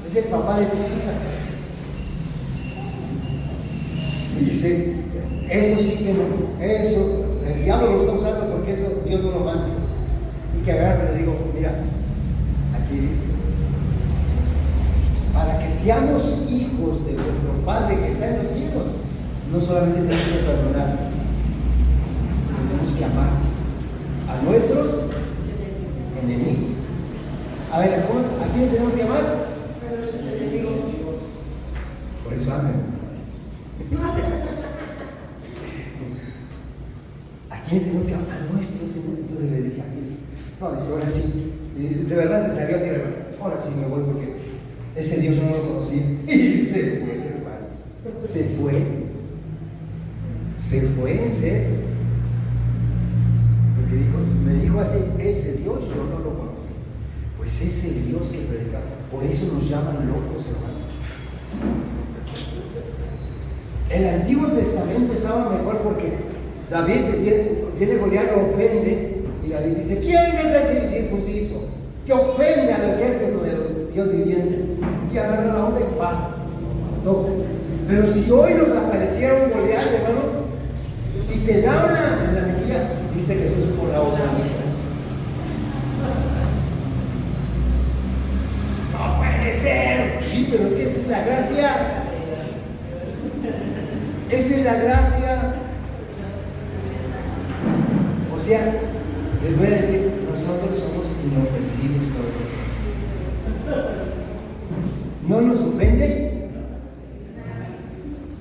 Es el papá de tus hijas. Y dice, eso sí que no, eso, el diablo lo está usando porque eso Dios no lo manda. Y que agarre y le digo, mira, aquí dice, para que seamos hijos de nuestro Padre que está en los cielos, no solamente tenemos que perdonar, tenemos que amar a nuestros enemigos. A ver, ¿a quiénes tenemos que amar? A nuestros enemigos. Por eso amen. ¿A quiénes tenemos que amar? A nuestros enemigos. Entonces le dije, no, dice, ahora sí. Y de verdad se salió así, ahora sí me voy porque ese Dios yo no lo conocí. Y se fue, hermano. Se fue. Se fue, en serio. Porque me dijo así, ese Dios yo no lo conocí. Pues es el Dios que predicamos. Por eso nos llaman locos, hermano. El Antiguo Testamento estaba mejor porque David viene Goliat, lo ofende, y David dice, ¿quién es ese incircunciso que ofende al ejército de Dios viviente? Y agarra la onda y ¡pam! No. Pero si hoy nos apareciera un Goliat, hermano, y te da una en la mejilla, dice Jesús por la otra mejilla. No puede ser. Sí, pero es que esa es la gracia. Esa es la gracia. O sea, les voy a decir, nosotros somos inofensivos todos. ¿No nos ofende?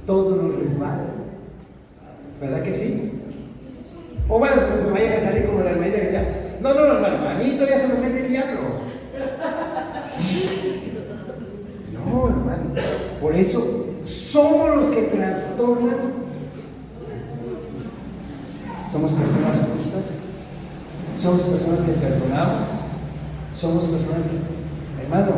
Todo nos resbala. ¿Verdad que sí? O bueno, me vayan a salir como la hermanita que decía, no, hermano, a mí todavía se me mete el diablo. No, hermano. Por eso somos los que trastornan. Somos personas justas. Somos personas que perdonamos. Somos personas que, hermano,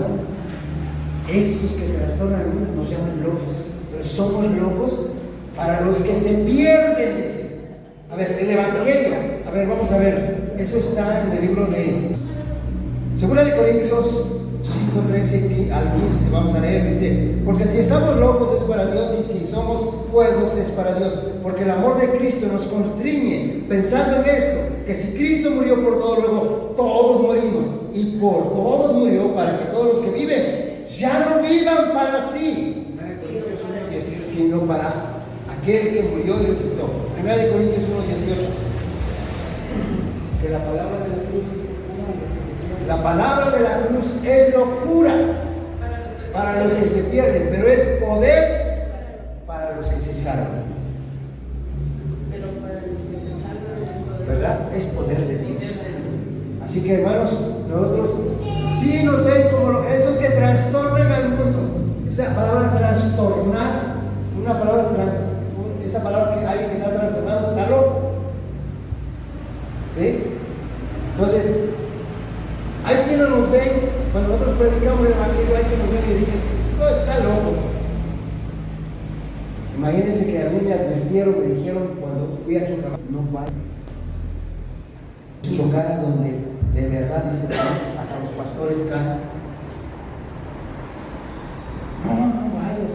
esos que trastornan al mundo nos llaman locos. Pero somos locos para los que se pierden. Dice. A ver, el Evangelio. A ver, vamos a ver. Eso está en el libro de 2 Corintios 5:13 al 15. Vamos a leer. Dice: porque si estamos locos es para Dios, y si somos cuerdos es para Dios. Porque el amor de Cristo nos constriñe, pensando en esto, que si Cristo murió por todos, luego todos morimos. Y por todos murió para que todos los que viven ya no vivan para sí, sino para aquel que murió y resucitó. 1 Corintios 1:18. Que la palabra de la cruz es locura. La palabra de la cruz es locura para los que se pierden, pero es poder para los que se salvan. Pero para los que se salvan es poder. ¿Verdad? Es poder de Dios. Así que, hermanos, nosotros sí nos ven como esos que trastornan al mundo. Esa palabra trastornar, una palabra, esa palabra que alguien que está trastornado está loco. ¿Sí? Entonces, hay quienes nos ven, cuando nosotros predicamos el evangelio, hay quienes nos ven y dicen, no, está loco. Imagínense que a mí me advirtieron, me dijeron cuando fui a chocar, no vaya. Chocar donde de verdad dicen, hasta los pastores caen. No vayas.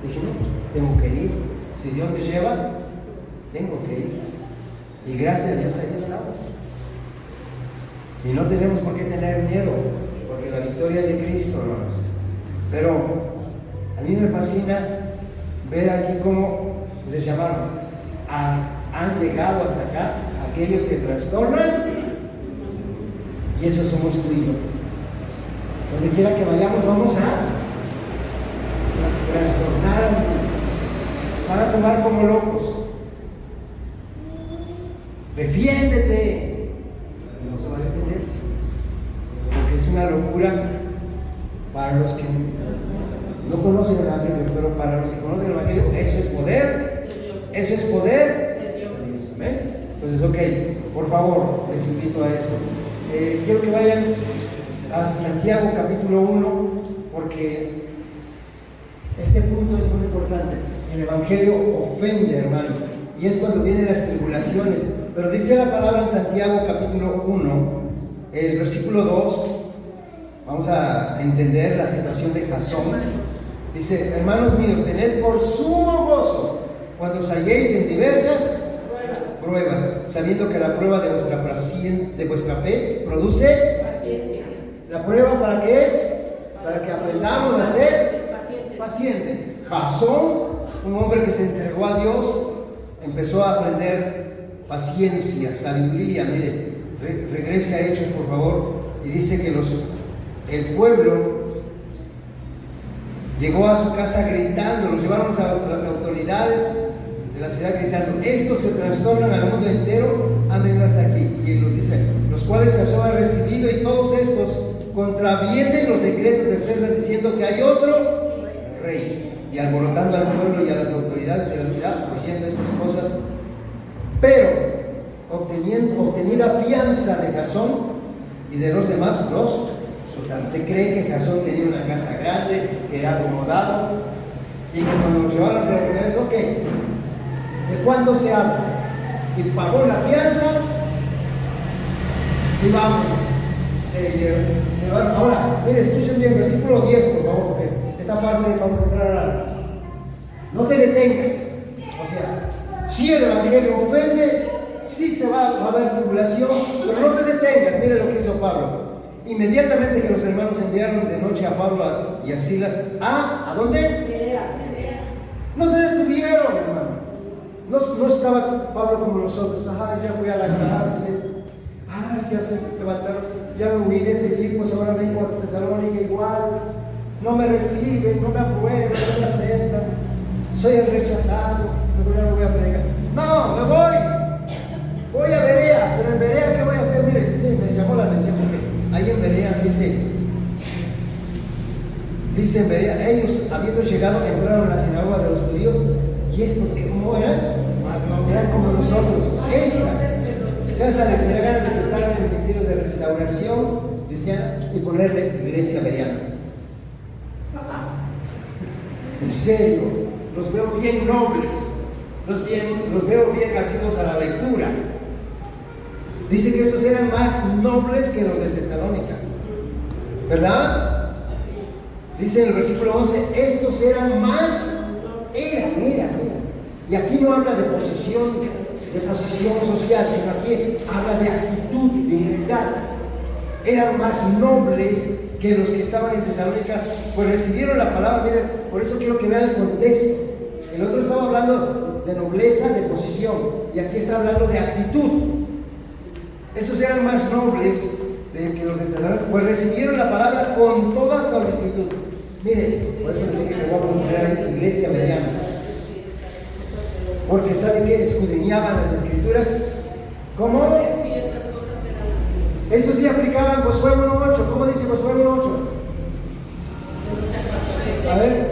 Dije, no, pues tengo que ir. Si Dios me lleva, tengo que ir. Y gracias a Dios ahí estamos. Y no tenemos por qué tener miedo, porque la victoria es de Cristo, hermanos. Pero a mí me fascina ver aquí cómo les llamaron. Han llegado hasta acá aquellos que trastornan, y eso somos tú y yo. Donde quiera que vayamos, vamos a trastornar, van a tomar como locos. Defiéndete. No se va a defender, porque es una locura para los que no conocen el evangelio, pero para los que conocen el evangelio, eso es poder. Eso es poder de Dios. ¿Amén? Entonces, ok, por favor, les invito a eso. Quiero que vayan a Santiago capítulo 1, porque este punto es muy importante. El evangelio ofende, hermano, y es cuando vienen las tribulaciones. Pero dice la palabra en Santiago capítulo 1, el versículo 2, Vamos a entender la situación de Jasón. Dice: hermanos míos, tened por sumo gozo cuando os halléis en diversas pruebas, sabiendo que la prueba de vuestra fe produce Paciencia. ¿La prueba para qué es? Para que aprendamos a ser pacientes. Jasón, un hombre que se entregó a Dios, empezó a aprender paciencia, sabiduría. Mire, regrese a Hechos, por favor, y dice que el pueblo llegó a su casa gritando, los llevaron a las autoridades de la ciudad gritando: estos se trastornan al mundo entero, han venido hasta aquí. Y él nos dice: los cuales Jasón ha recibido, y todos estos contravienen los decretos del César, diciendo que hay otro rey. Y alborotando al pueblo y a las autoridades de la ciudad, oyendo estas cosas, pero obtenida fianza de Jasón y de los demás, los soltaron. ¿Usted cree que Jasón tenía una casa grande, que era acomodado? Y que cuando nos llevaron a regreso, ¿qué? ¿De cuándo se habla? Y pagó la fianza y vámonos. Se llevaron. Ahora, mire, escuchen bien, versículo 10, por favor, porque esta parte vamos a entrar a... No te detengas. O sea, si el evangelio ofende, sí se va a haber tribulación, pero no te detengas. Mire lo que hizo Pablo. Inmediatamente que los hermanos enviaron de noche a Pablo y a Silas ¿a dónde? No se detuvieron, hermano. No estaba Pablo como nosotros: ajá, ya voy a la cárcel, ya se levantaron, ya me huí de Filipos, ahora vengo a Tesalónica igual, no me reciben, no me aprueban, no me aceptan, soy el rechazado, pero no voy a predicar. No, me voy a Berea. Pero en Berea, ¿qué voy a hacer? Mire, me llamó la atención porque ahí en Berea dice en Berea: ellos, habiendo llegado, entraron a la sinagoga de los judíos, y estos que como eran como nosotros. Esta le tenía ganas de quitar el ministerio de restauración cristiana y ponerle iglesia bereana. En serio, los veo bien nobles, los veo bien asidos a la lectura. Dice que estos eran más nobles que los de Tesalónica, ¿verdad? Dice en el versículo 11: estos eran más, mira. Y aquí no habla de posición social, sino aquí habla de actitud, de humildad. Eran más nobles que los que estaban en Tesalónica, pues recibieron la palabra. Miren, por eso quiero que vean el contexto. El otro estaba hablando de nobleza, de posición, y aquí está hablando de actitud. Esos eran más nobles que los de Tesalónica, pues recibieron la palabra con toda solicitud. Miren, por eso les dije que vamos a poner ahí iglesia bereana. Porque ¿saben qué? Escudriñaban las escrituras. ¿Cómo? Sí, estas cosas eran así. Eso sí aplicaban Josué 1.8. ¿Cómo dice Josué 1.8? A ver.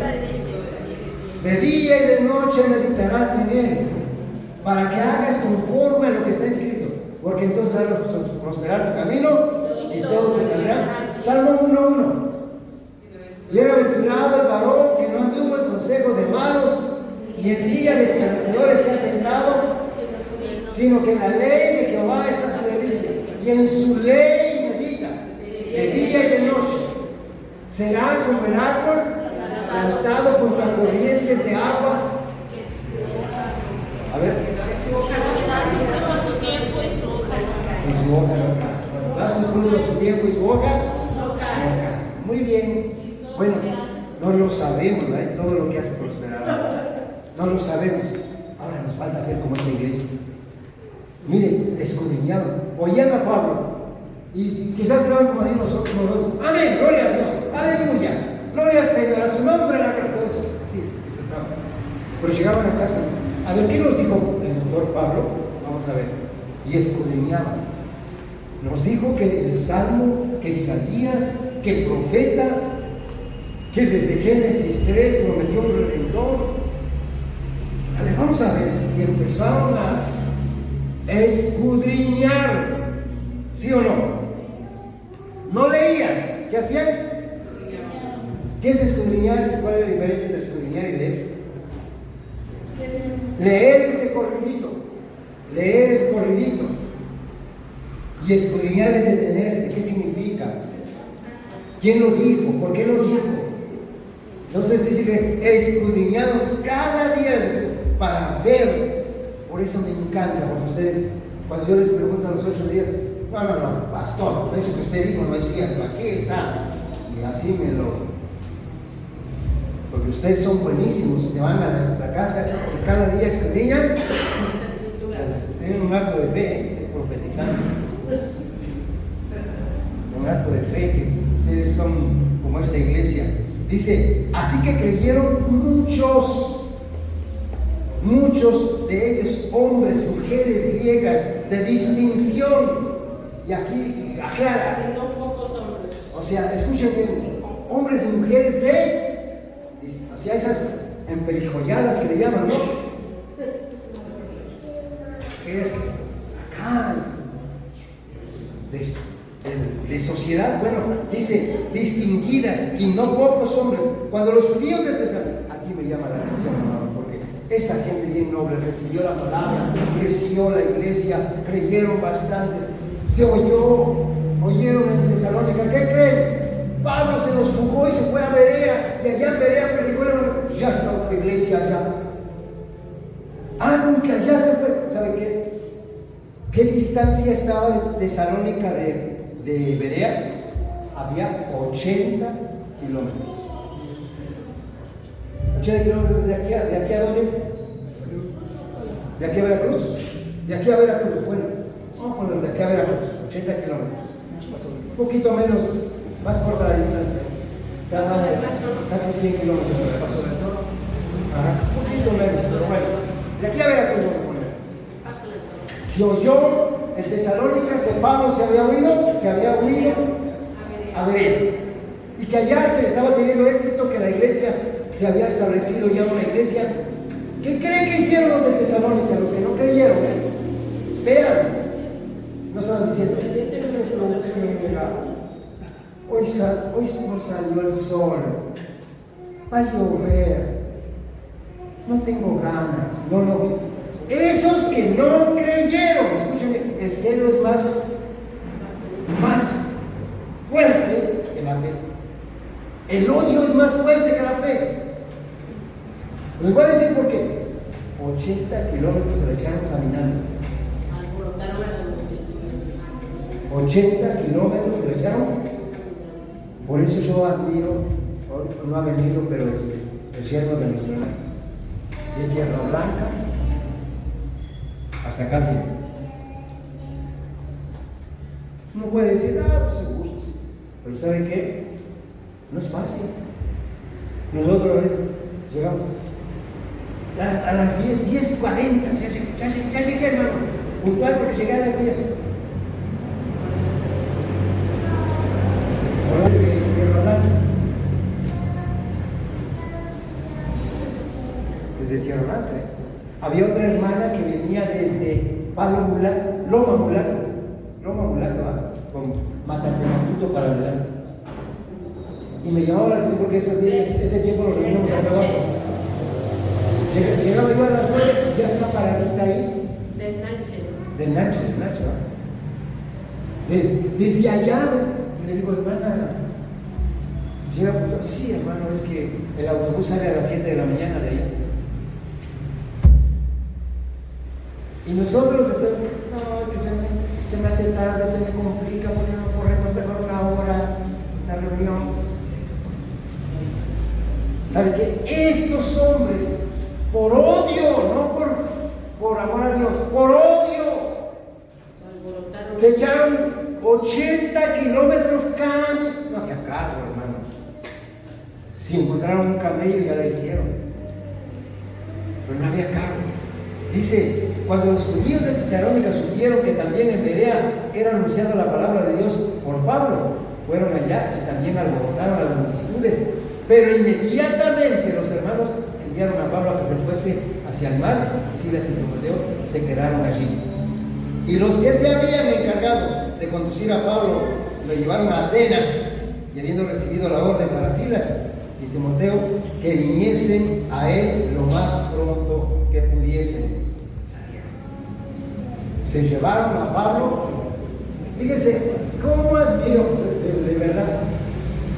De día y de noche meditarás en él, para que hagas conforme a lo que está escrito, porque entonces harás prosperar tu camino y todo te saldrá. Salmo 1.1. Bienaventurado el varón que no anduvo en consejo de malos, ni en silla de escarnecedores se ha sentado, sino que en la ley de Jehová está su delicia, y en su ley medita de día y de noche. Será como el árbol plantado junto a corrientes de agua. A ver. Y su hoja no cae. Da su fruto a su tiempo y su hoja no cae. Muy bien. Bueno, no lo sabemos, ¿verdad? Todo lo que hace prosperar. No lo sabemos. Ahora nos falta hacer como esta iglesia. Miren, escudriñado. Oían a Pablo y quizás estaban como ahí nosotros. Amén, gloria a Dios, aleluya, gloria al Señor, a su nombre la gloria, todo eso. Sí, eso estaba. Pero llegaban a casa. A ver, ¿qué nos dijo el doctor Pablo? Vamos a ver. Y escudriñaban. Nos dijo que el Salmo, que Isaías, que el profeta, que desde Génesis 3 prometió un redentor. A ver, vamos a ver. Y empezaron a escudriñar. ¿Sí o no? No leían. ¿Qué hacían? ¿Qué es escudriñar? ¿Cuál es la diferencia entre escudriñar y leer? Leer es de corridito. Leer es corridito. Y escudriñar es detenerse. ¿Qué significa? ¿Quién lo dijo? ¿Por qué lo dijo? Entonces dice que escudriñamos cada día para ver. Por eso me encanta, porque ustedes, cuando yo les pregunto a los 8 días, no, pastor, eso que usted dijo no es cierto, aquí está. Y así me lo... Porque ustedes son buenísimos, se van a la casa y cada día escudriñan. Tienen un acto de fe, estoy profetizando. Un acto de fe que ustedes son como esta iglesia. Dice, así que creyeron muchos de ellos, hombres, mujeres griegas de distinción. Y aquí aclara. O sea, escuchen bien, hombres y mujeres o sea, esas emperijolladas que le llaman, ¿no? Que es acá, de sociedad, bueno, dice distinguidas y no pocos hombres. Cuando los judíos de Tesalónica, aquí me llama la atención, hermano, porque esta gente bien noble recibió la palabra, creció la iglesia, creyeron bastantes, se oyeron en Tesalónica. ¿Qué creen? Pablo se los fugó y se fue a Berea, y allá en Berea predicó, ya está otra iglesia allá. Aunque allá se fue, ¿sabe qué? ¿Qué distancia estaba de Tesalónica de Berea? Había 80 kilómetros. 80 kilómetros de aquí a dónde? ¿De aquí a Veracruz? De aquí a Veracruz, bueno, vamos a poner de aquí a Veracruz, 80 kilómetros. Un poquito menos, más corta la distancia. Casi 100 kilómetros de Paso del Toro. Un poquito menos, pero bueno. De aquí a Veracruz vamos a poner. Se oyó en Tesalónica que Pablo se había huido a Berea. Y que allá que estaba teniendo éxito, que la iglesia se había establecido ya una iglesia. ¿Qué creen que hicieron los de Tesalónica? Los que no creyeron. Vean, no estaban diciendo, hoy no salió el sol, va a llover, no tengo ganas. No. Esos que no creyeron, escúchenme, el celo es más fuerte que la fe. El odio es más fuerte que la fe. Les voy a decir por qué. 80 kilómetros se le echaron caminando. 80 kilómetros se le echaron. Por eso yo admiro, no ha venido, pero el yerno de mi señor, de Tierra Blanca hasta acá. Uno puede decir, pues, pero ¿sabe qué? No es fácil. Nosotros a veces llegamos a las 10:40, ya llegué, hermano, puntual porque llegué a las 10. Desde Tierra Blanca. Había otra hermana que venía desde Loma Mulato, con Matatematito para adelante. Y me llamaba la atención porque ese tiempo nos reuníamos acá abajo. Llegaba yo a las 9 y ya está paradita ahí. Del Nacho. Desde allá, le digo, hermana, llega, sí, hermano, es que el autobús sale a las 7 de la mañana de allá. Y nosotros, no, que se me hace tarde, se me complica, porque no corremos mejor una hora, la reunión. ¿Sabe qué? Estos hombres, por odio, no por amor a Dios, por odio, se echaron 80 kilómetros caminando. No había carro, hermano. Si encontraron un camello ya lo hicieron, pero no había carro. Dice, cuando los judíos de Tesalónica supieron que también en Berea era anunciada la palabra de Dios por Pablo, fueron allá y también alborotaron a las multitudes. Pero inmediatamente los hermanos enviaron a Pablo a que se fuese hacia el mar, y Silas y Timoteo se quedaron allí. Y los que se habían encargado de conducir a Pablo lo llevaron a Atenas, y habiendo recibido la orden para Silas y Timoteo, que viniesen a él lo más pronto que pudiesen. Salieron. Se llevaron a Pablo. Fíjense, cómo admiro, de verdad,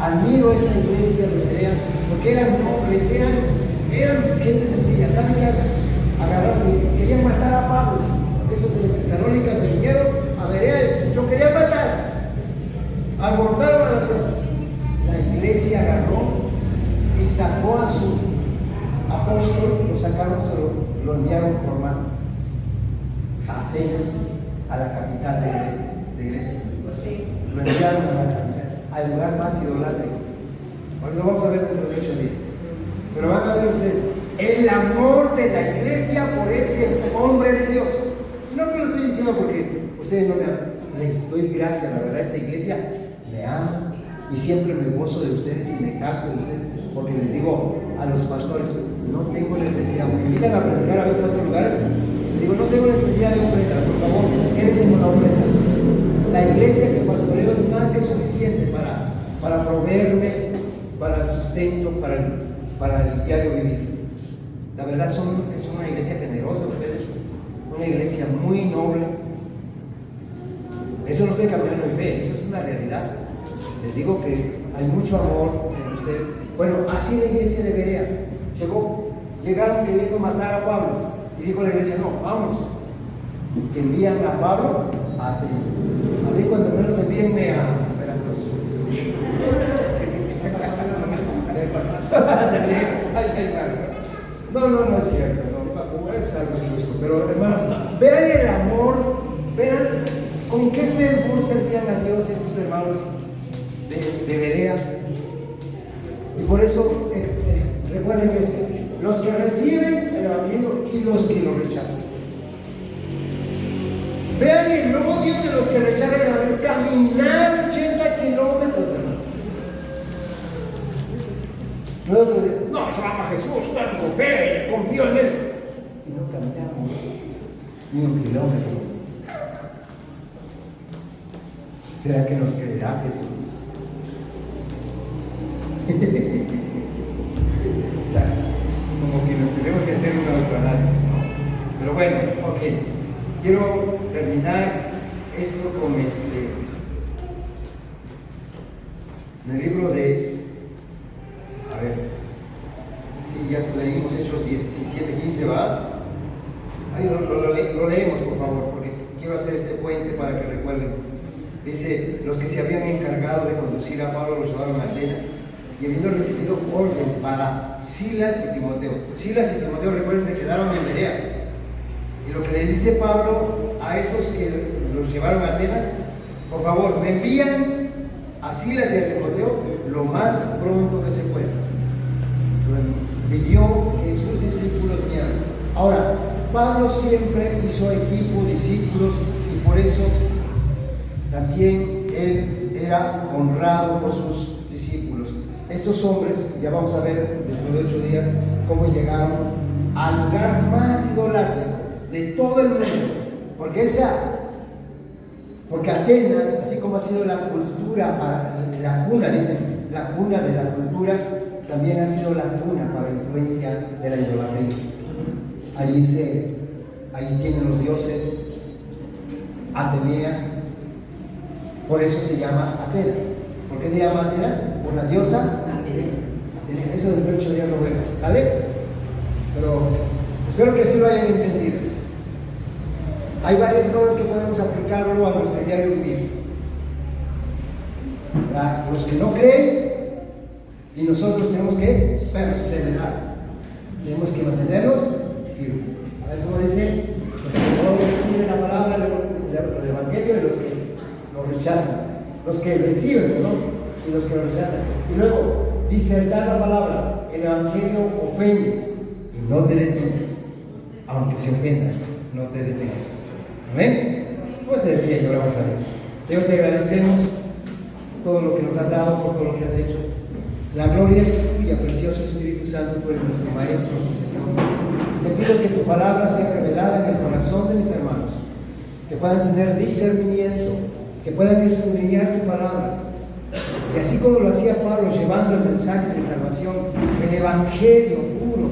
Admiro esta iglesia de Berea porque eran nobles, eran gente sencilla. ¿Saben qué agarraron? Querían matar a Pablo. Esos de Tesalónica se vinieron a Berea, lo querían matar. Alborotaron a la ciudad. La iglesia agarró y sacó a su apóstol, lo sacaron, lo enviaron por mano a Atenas, a la capital de Grecia. Lo enviaron a la capital, al lugar más idolátrico. Hoy lo vamos a ver dentro de 8 días. Pero van a ver ustedes el amor de la iglesia por ese hombre de Dios. Y no me lo estoy diciendo porque ustedes no me aman. Les doy gracias, la verdad, esta iglesia me ama y siempre me gozo de ustedes y me capto de ustedes, porque les digo a los pastores, no tengo necesidad. Me invitan a predicar a veces a otros lugares, les digo, no tengo necesidad de ofrenda, por favor, quédense con la ofrenda. La iglesia que pastoreo es más que suficiente para proveerme, para el sustento, para el diario vivir. La verdad es una iglesia generosa ustedes, una iglesia muy noble. Eso no estoy cambiando en fe, eso es una realidad. Les digo que hay mucho amor en ustedes. Bueno, así la iglesia de Berea llegaron queriendo matar a Pablo y dijo la iglesia, no, vamos, y que envían a Pablo a Atenas. A mí cuando menos envíenme a Veracruz. No es cierto, no es algo justo, pero hermanos, vean el amor, vean con qué fervor servían a Dios estos hermanos de Berea. Y por eso recuerden que los que reciben el evangelio y los que lo rechazan. Vean el odio de los que rechazan el evangelio, caminar 80 kilómetros, hermano. Nosotros decimos, no, yo amo a Jesús, tengo fe, confío en Él. Y no caminamos ni un kilómetro. ¿Será que nos creerá Jesús? Como que nos tenemos que hacer un autoanálisis, ¿no? Pero bueno, ok. Quiero terminar esto con en el libro de, a ver, si ya leímos Hechos 17:15, ¿va? Ahí lo leemos, por favor, porque quiero hacer este puente para que recuerden. Dice, los que se habían encargado de conducir a Pablo los llevaron a Atenas y habiendo recibido orden para Silas y Timoteo. Silas y Timoteo, recuerden, se quedaron en Berea. Y lo que les dice Pablo a estos que los llevaron a Atenas, por favor, me envían a Silas y a Timoteo lo más pronto que se pueda. Lo pidió que sus discípulos vinieran. Ahora, Pablo siempre hizo equipo, discípulos, y por eso también él era honrado por sus discípulos. Estos hombres, ya vamos a ver dentro de 8 días, cómo llegaron al lugar más idolátrico de todo el mundo. Porque Atenas, así como ha sido la cultura, la cuna, dicen, la cuna de la cultura, también ha sido la cuna para la influencia de la idolatría. Ahí tienen los dioses Ateneas. Por eso se llama Atenas. ¿Por qué se llama Atenas? Por la diosa Atenea. Eso dentro de 8 días lo vemos, ¿vale? Pero espero que así lo hayan entendido. Hay varias cosas que podemos aplicarlo a nuestro diario vivir. Los que no creen, y nosotros tenemos que perseverar. Tenemos que mantenernos firmes. A ver cómo dice, los que no reciben la palabra del evangelio y los que lo rechazan. Los que reciben, ¿no? Y los que lo rechazan. Y luego, disertar la palabra. El evangelio ofende. Y no te detengas. Aunque se ofenda, no te detengas. Amén. Pues de pie y oramos a Dios. Señor, te agradecemos todo lo que nos has dado, por todo lo que has hecho. La gloria es tuya, precioso Espíritu Santo, tú eres nuestro Maestro, nuestro Señor. Te pido que tu palabra sea revelada en el corazón de mis hermanos, que puedan tener discernimiento, que puedan escudriñar tu palabra. Y así como lo hacía Pablo, llevando el mensaje de salvación, el evangelio puro,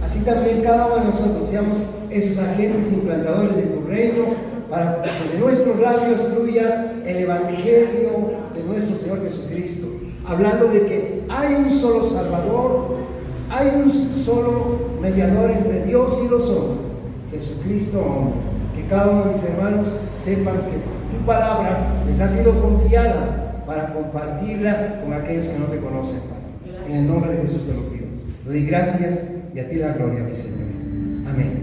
así también cada uno de nosotros seamos esos agentes implantadores de tu reino, para que de nuestros labios fluya el evangelio de nuestro Señor Jesucristo, hablando de que hay un solo Salvador, hay un solo mediador entre Dios y los hombres, Jesucristo hombre. Que cada uno de mis hermanos sepan que tu palabra les ha sido confiada para compartirla con aquellos que no te conocen, Padre. En el nombre de Jesús te lo pido. Te doy gracias y a ti la gloria, mi Señor. Amén.